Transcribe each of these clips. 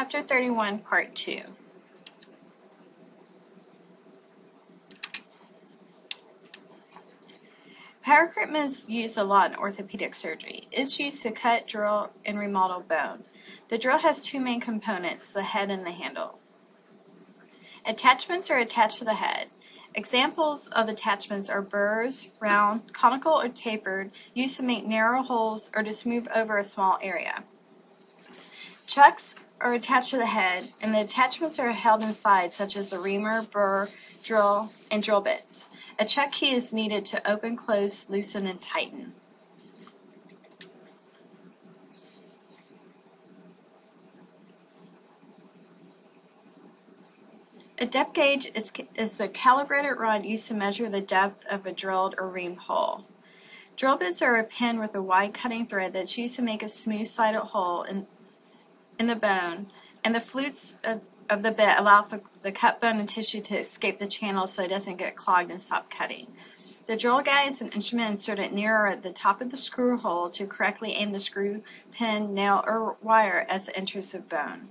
Chapter 31, Part 2. Power equipment is used a lot in orthopedic surgery. It's used to cut, drill, and remodel bone. The drill has two main components, the head and the handle. Attachments are attached to the head. Examples of attachments are burrs, round, conical, or tapered, used to make narrow holes or to smooth over a small area. Chucks are attached to the head, and the attachments are held inside, such as a reamer, burr, drill, and drill bits. A chuck key is needed to open, close, loosen, and tighten. A depth gauge is a calibrated rod used to measure the depth of a drilled or reamed hole. Drill bits are a pin with a wide cutting thread that's used to make a smooth-sided hole in the bone, and the flutes of the bit allow for the cut bone and tissue to escape the channel so it doesn't get clogged and stop cutting. The drill guide is an instrument inserted nearer the top of the screw hole to correctly aim the screw, pin, nail, or wire as it enters the bone.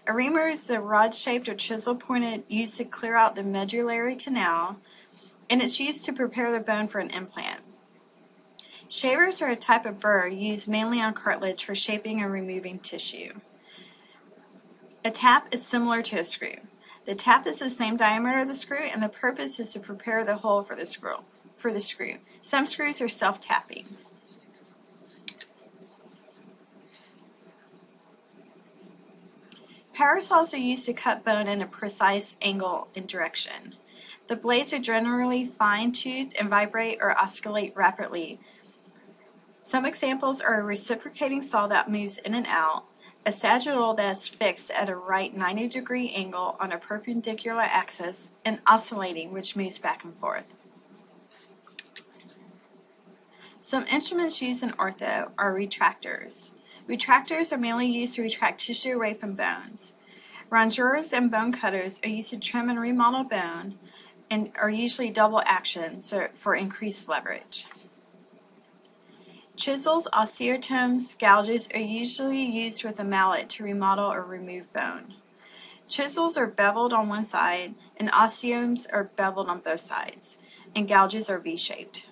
A reamer is a rod-shaped or chisel-pointed used to clear out the medullary canal, and it's used to prepare the bone for an implant. Shavers are a type of burr used mainly on cartilage for shaping and removing tissue. A tap is similar to a screw. The tap is the same diameter of the screw, and the purpose is to prepare the hole for the screw. Some screws are self-tapping. Power saws are used to cut bone in a precise angle and direction. The blades are generally fine-toothed and vibrate or oscillate rapidly. Some examples are a reciprocating saw that moves in and out, a sagittal that is fixed at a right 90-degree angle on a perpendicular axis, and oscillating, which moves back and forth. Some instruments used in ortho are retractors. Retractors are mainly used to retract tissue away from bones. Rongeurs and bone cutters are used to trim and remodel bone and are usually double action for increased leverage. Chisels, osteotomes, gouges are usually used with a mallet to remodel or remove bone. Chisels are beveled on one side, and osteotomes are beveled on both sides, and gouges are V-shaped.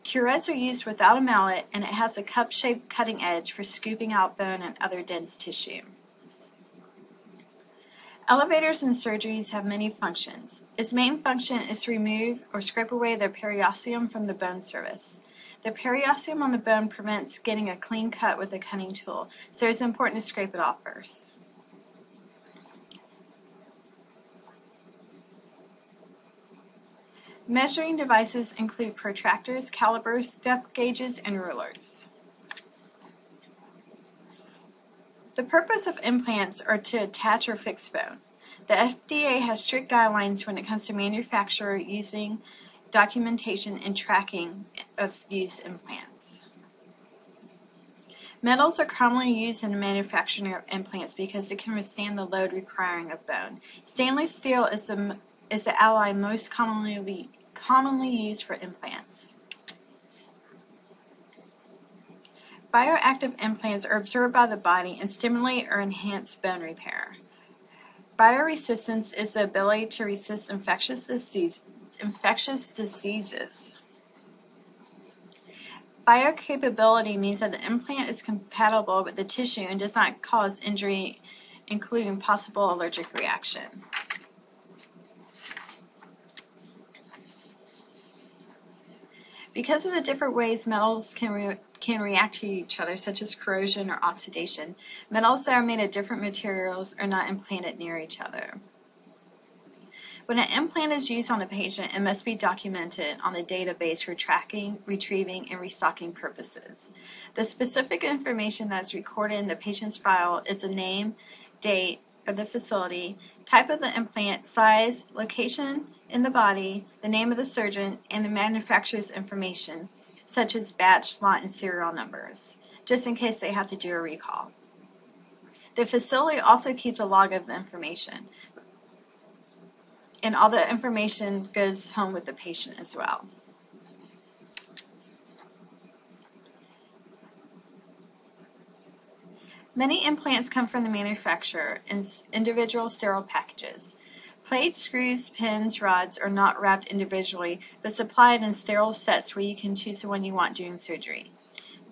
Curettes are used without a mallet, and it has a cup-shaped cutting edge for scooping out bone and other dense tissue. Elevators in surgeries have many functions. Its main function is to remove or scrape away the periosteum from the bone surface. The periosteum on the bone prevents getting a clean cut with a cutting tool, so it's important to scrape it off first. Measuring devices include protractors, calipers, depth gauges, and rulers. The purpose of implants are to attach or fix bone. The FDA has strict guidelines when it comes to manufacture using documentation and tracking of used implants. Metals are commonly used in the manufacturing of implants because it can withstand the load requiring of bone. Stainless steel is the alloy most commonly used for implants. Bioactive implants are absorbed by the body and stimulate or enhance bone repair. Bioresistance is the ability to resist infectious diseases. Biocapability means that the implant is compatible with the tissue and does not cause injury, including possible allergic reaction. Because of the different ways metals can react to each other, such as corrosion or oxidation, metals that are made of different materials are not implanted near each other. When an implant is used on a patient, it must be documented on a database for tracking, retrieving, and restocking purposes. The specific information that is recorded in the patient's file is the name, date of the facility, type of the implant, size, location in the body, the name of the surgeon, and the manufacturer's information, such as batch, lot, and serial numbers, just in case they have to do a recall. The facility also keeps a log of the information, and all the information goes home with the patient as well. Many implants come from the manufacturer in individual sterile packages. Plates, screws, pins, rods are not wrapped individually, but supplied in sterile sets where you can choose the one you want during surgery.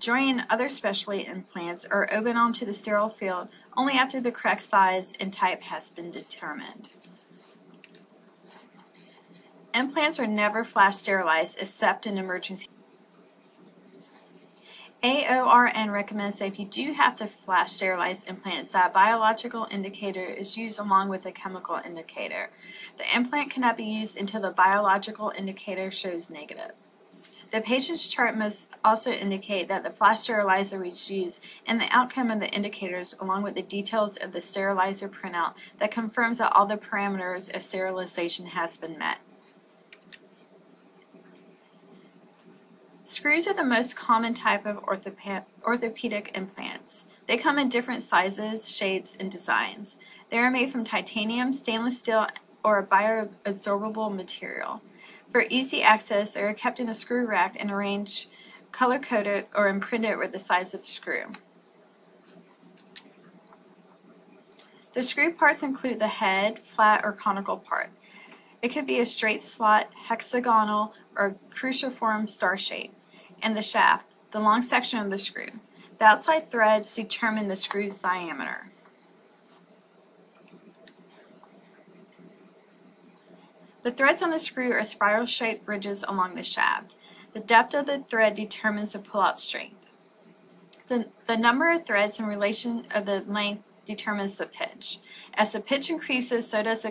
Joint and other specialty implants are opened onto the sterile field only after the correct size and type has been determined. Implants are never flash sterilized except in emergency. AORN recommends that if you do have to flash sterilize implants, that a biological indicator is used along with a chemical indicator. The implant cannot be used until the biological indicator shows negative. The patient's chart must also indicate that the flash sterilizer was used and the outcome of the indicators along with the details of the sterilizer printout that confirms that all the parameters of sterilization has been met. Screws are the most common type of orthopedic implants. They come in different sizes, shapes, and designs. They are made from titanium, stainless steel, or a bioabsorbable material. For easy access, they are kept in a screw rack and arranged color-coded or imprinted with the size of the screw. The screw parts include the head, flat, or conical part. It could be a straight slot, hexagonal, or cruciform star shape, and the shaft, the long section of the screw. The outside threads determine the screw's diameter. The threads on the screw are spiral-shaped ridges along the shaft. The depth of the thread determines the pull-out strength. The number of threads in relation to the length determines the pitch. As the pitch increases, so does the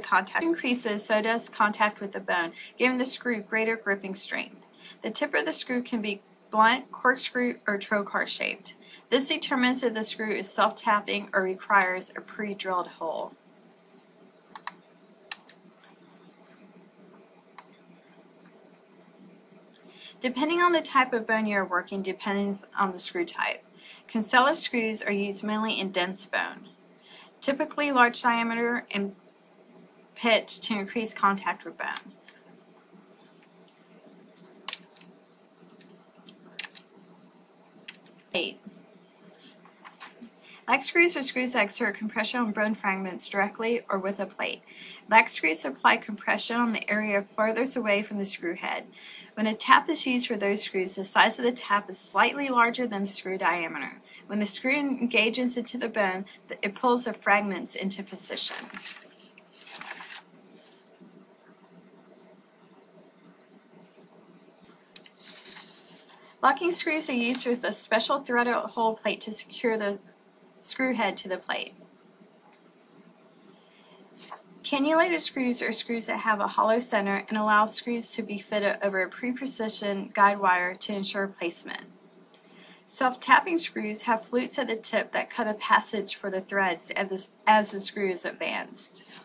contact with the bone, giving the screw greater gripping strength. The tip of the screw can be blunt, corkscrew, or trocar shaped. This determines if the screw is self-tapping or requires a pre-drilled hole. Depending on the type of bone you are working depends on the screw type. Cancella screws are used mainly in dense bone, typically large diameter and pitch to increase contact with bone. Plate. Lag screws are screws that exert compression on bone fragments directly or with a plate. Lag screws apply compression on the area farthest away from the screw head. When a tap is used for those screws, the size of the tap is slightly larger than the screw diameter. When the screw engages into the bone, it pulls the fragments into position. Locking screws are used with a special threaded hole plate to secure the screw head to the plate. Cannulated screws are screws that have a hollow center and allow screws to be fitted over a pre-positioned guide wire to ensure placement. Self-tapping screws have flutes at the tip that cut a passage for the threads as the screw is advanced.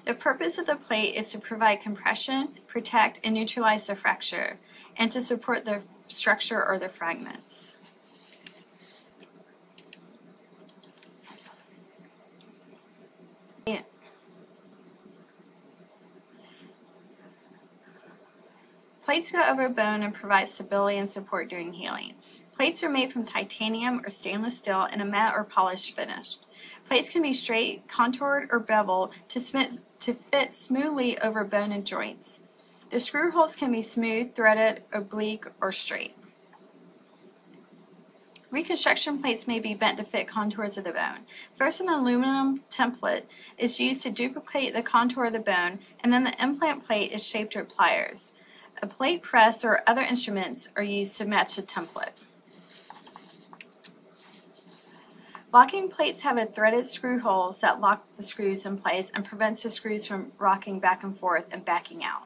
The purpose of the plate is to provide compression, protect, and neutralize the fracture, and to support the structure or the fragments. Plates go over bone and provide stability and support during healing. Plates are made from titanium or stainless steel in a matte or polished finish. Plates can be straight, contoured, or beveled to fit smoothly over bone and joints. The screw holes can be smooth, threaded, oblique, or straight. Reconstruction plates may be bent to fit contours of the bone. First, an aluminum template is used to duplicate the contour of the bone, and then the implant plate is shaped with pliers. A plate press or other instruments are used to match the template. Locking plates have a threaded screw holes that lock the screws in place and prevents the screws from rocking back and forth and backing out.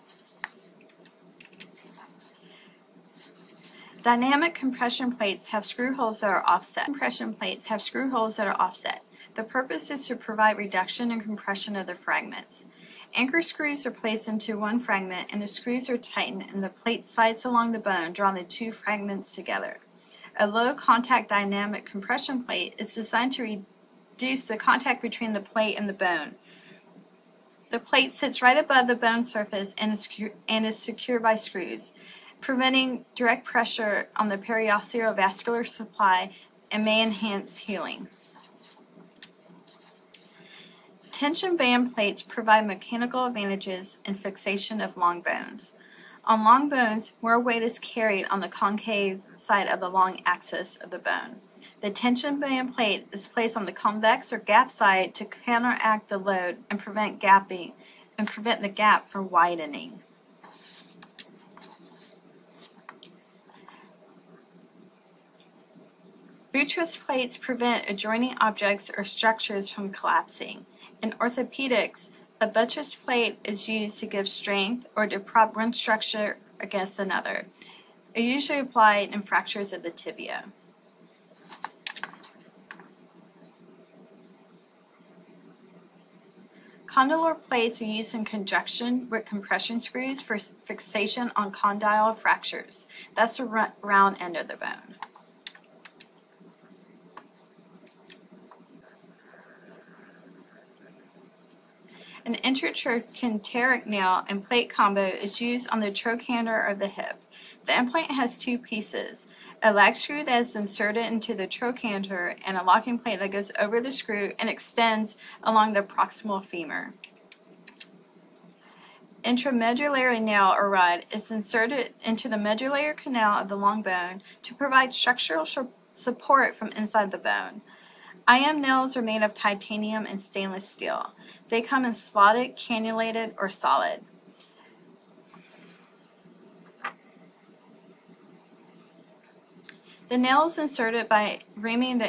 Dynamic compression plates have screw holes that are offset. Compression plates have screw holes that are offset. The purpose is to provide reduction and compression of the fragments. Anchor screws are placed into one fragment and the screws are tightened and the plate slides along the bone, drawing the two fragments together. A low-contact dynamic compression plate is designed to reduce the contact between the plate and the bone. The plate sits right above the bone surface and is secured by screws, preventing direct pressure on the periosteal vascular supply and may enhance healing. Tension band plates provide mechanical advantages in fixation of long bones. On long bones, more weight is carried on the concave side of the long axis of the bone. The tension band plate is placed on the convex or gap side to counteract the load and prevent the gap from widening. Buttress plates prevent adjoining objects or structures from collapsing. In orthopedics, a buttress plate is used to give strength or to prop one structure against another. It is usually applied in fractures of the tibia. Condyle plates are used in conjunction with compression screws for fixation on condyle fractures. That's the round end of the bone. An intertrochanteric nail and plate combo is used on the trochanter of the hip. The implant has two pieces, a lag screw that is inserted into the trochanter and a locking plate that goes over the screw and extends along the proximal femur. Intramedullary nail or rod is inserted into the medullary canal of the long bone to provide structural support from inside the bone. IM nails are made of titanium and stainless steel. They come in slotted, cannulated, or solid. The nail is inserted by reaming the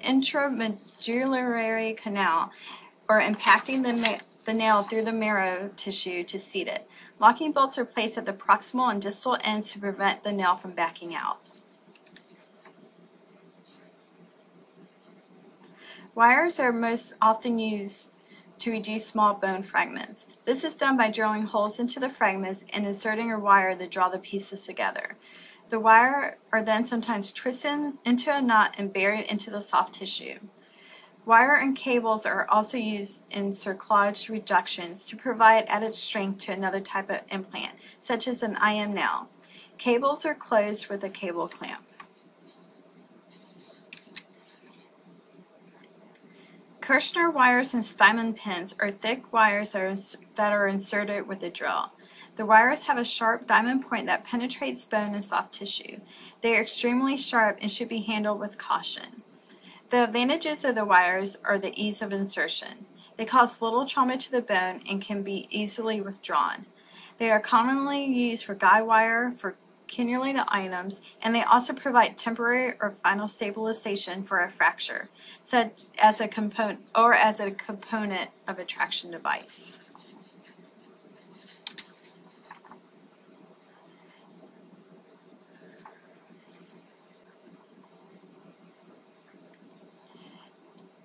intramedullary canal or impacting the nail through the marrow tissue to seat it. Locking bolts are placed at the proximal and distal ends to prevent the nail from backing out. Wires are most often used to reduce small bone fragments. This is done by drilling holes into the fragments and inserting a wire to draw the pieces together. The wire are then sometimes twisted into a knot and buried into the soft tissue. Wire and cables are also used in cerclage reductions to provide added strength to another type of implant, such as an IM nail. Cables are closed with a cable clamp. Kirschner wires and Steinmann pins are thick wires that are inserted with a drill. The wires have a sharp diamond point that penetrates bone and soft tissue. They are extremely sharp and should be handled with caution. The advantages of the wires are the ease of insertion. They cause little trauma to the bone and can be easily withdrawn. They are commonly used for guide wire, for cannulated items, and they also provide temporary or final stabilization for a fracture, such as a component of a traction device.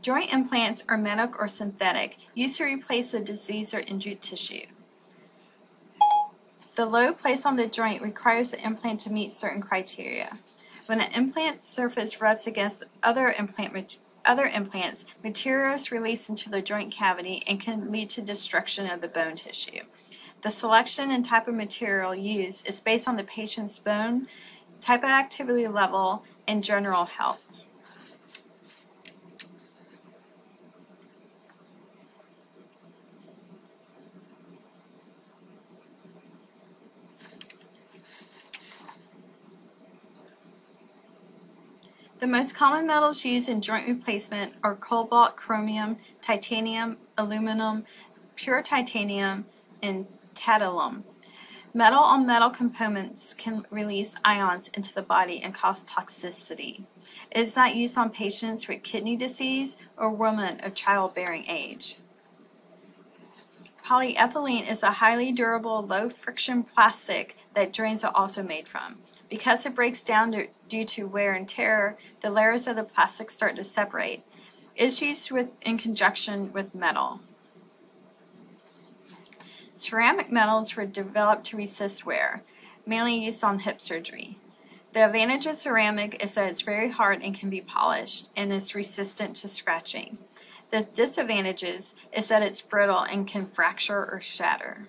Joint implants are metal or synthetic, used to replace the diseased or injured tissue. The load placed on the joint requires the implant to meet certain criteria. When an implant surface rubs against other implants, material is released into the joint cavity and can lead to destruction of the bone tissue. The selection and type of material used is based on the patient's bone, type of activity level, and general health. The most common metals used in joint replacement are cobalt, chromium, titanium, aluminum, pure titanium, and tantalum. Metal-on-metal components can release ions into the body and cause toxicity. It is not used on patients with kidney disease or women of childbearing age. Polyethylene is a highly durable, low-friction plastic that drains are also made from. Because it breaks down due to wear and tear, the layers of the plastic start to separate. It is used in conjunction with metal. Ceramic metals were developed to resist wear, mainly used on hip surgery. The advantage of ceramic is that it's very hard and can be polished, and is resistant to scratching. The disadvantages is that it's brittle and can fracture or shatter.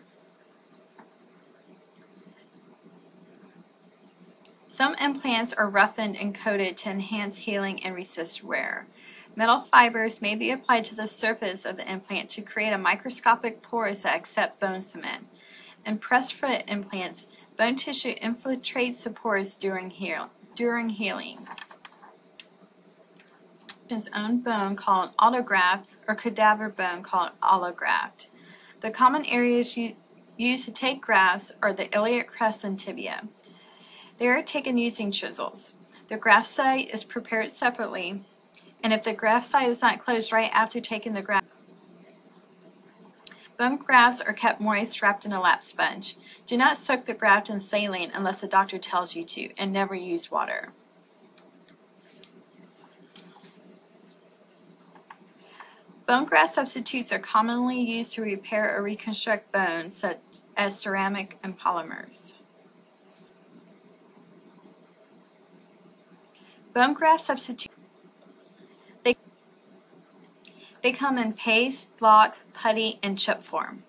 Some implants are roughened and coated to enhance healing and resist wear. Metal fibers may be applied to the surface of the implant to create a microscopic pores that accept bone cement. In pressed foot implants, bone tissue infiltrates the pores during healing. His own bone called autograft or cadaver bone called allograft. The common areas used to take grafts are the iliac crest and tibia. They are taken using chisels. The graft site is prepared separately, and if the graft site is not closed right after taking the graft, bone grafts are kept moist wrapped in a lap sponge. Do not soak the graft in saline unless the doctor tells you to, and never use water. Bone graft substitutes are commonly used to repair or reconstruct bones, such as ceramic and polymers. Bone graft substitutes they come in paste, block, putty, and chip form.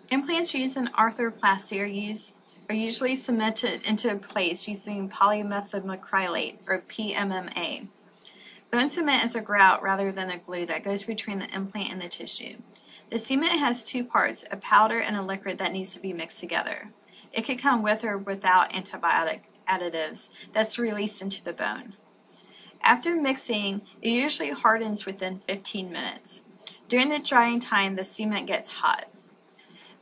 Implants used in arthroplasty are usually cemented into place using polymethylmacrylate, or PMMA. Bone cement is a grout rather than a glue that goes between the implant and the tissue. The cement has two parts, a powder and a liquid that needs to be mixed together. It could come with or without antibiotic additives that's released into the bone. After mixing, it usually hardens within 15 minutes. During the drying time, the cement gets hot.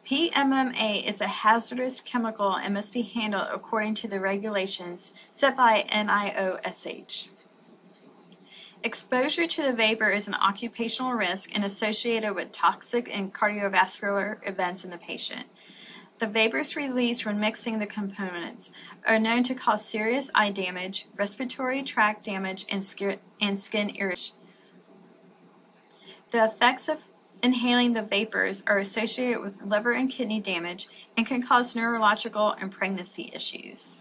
PMMA is a hazardous chemical and must be handled according to the regulations set by NIOSH. Exposure to the vapor is an occupational risk and associated with toxic and cardiovascular events in the patient. The vapors released when mixing the components are known to cause serious eye damage, respiratory tract damage, and skin irritation. The effects of inhaling the vapors are associated with liver and kidney damage and can cause neurological and pregnancy issues.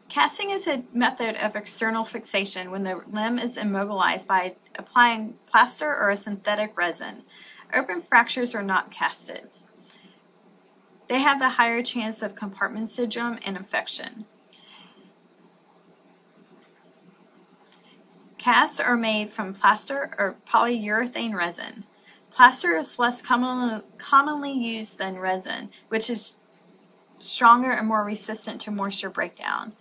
Casting is a method of external fixation when the limb is immobilized by applying plaster or a synthetic resin. Open fractures are not casted. They have the higher chance of compartment syndrome and infection. Casts are made from plaster or polyurethane resin. Plaster is less commonly used than resin, which is stronger and more resistant to moisture breakdown.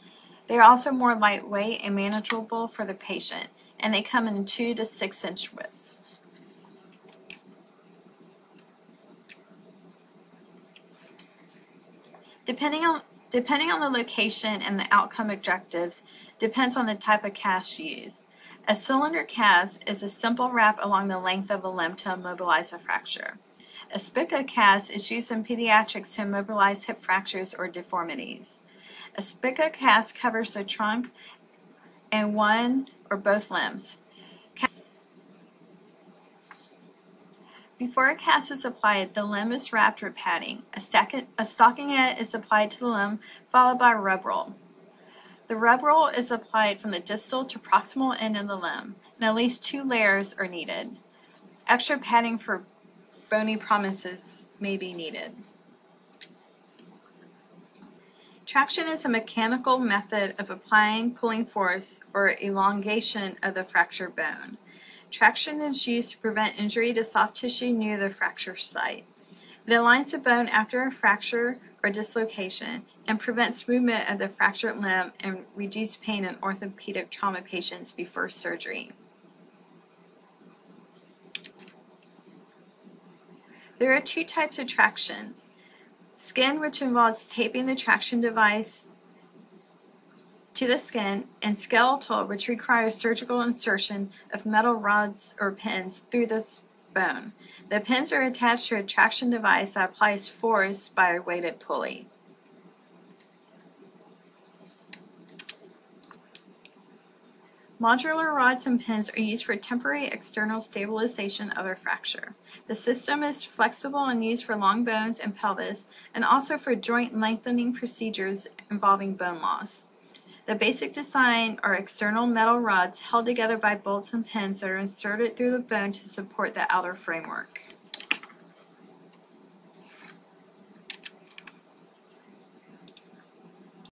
They are also more lightweight and manageable for the patient, and they come in 2 to 6 inch widths. Depending on the location and the outcome objectives, depends on the type of cast used. A cylinder cast is a simple wrap along the length of a limb to immobilize a fracture. A spica cast is used in pediatrics to immobilize hip fractures or deformities. A spica cast covers the trunk and one or both limbs. Before a cast is applied, the limb is wrapped with padding. A stockinette is applied to the limb, followed by a rub roll. The rub roll is applied from the distal to proximal end of the limb, and at least 2 layers are needed. Extra padding for bony prominences may be needed. Traction is a mechanical method of applying pulling force or elongation of the fractured bone. Traction is used to prevent injury to soft tissue near the fracture site. It aligns the bone after a fracture or dislocation and prevents movement of the fractured limb and reduces pain in orthopedic trauma patients before surgery. There are 2 types of tractions. Skin, which involves taping the traction device to the skin, and skeletal, which requires surgical insertion of metal rods or pins through this bone. The pins are attached to a traction device that applies force by a weighted pulley. Modular rods and pins are used for temporary external stabilization of a fracture. The system is flexible and used for long bones and pelvis, and also for joint lengthening procedures involving bone loss. The basic design are external metal rods held together by bolts and pins that are inserted through the bone to support the outer framework.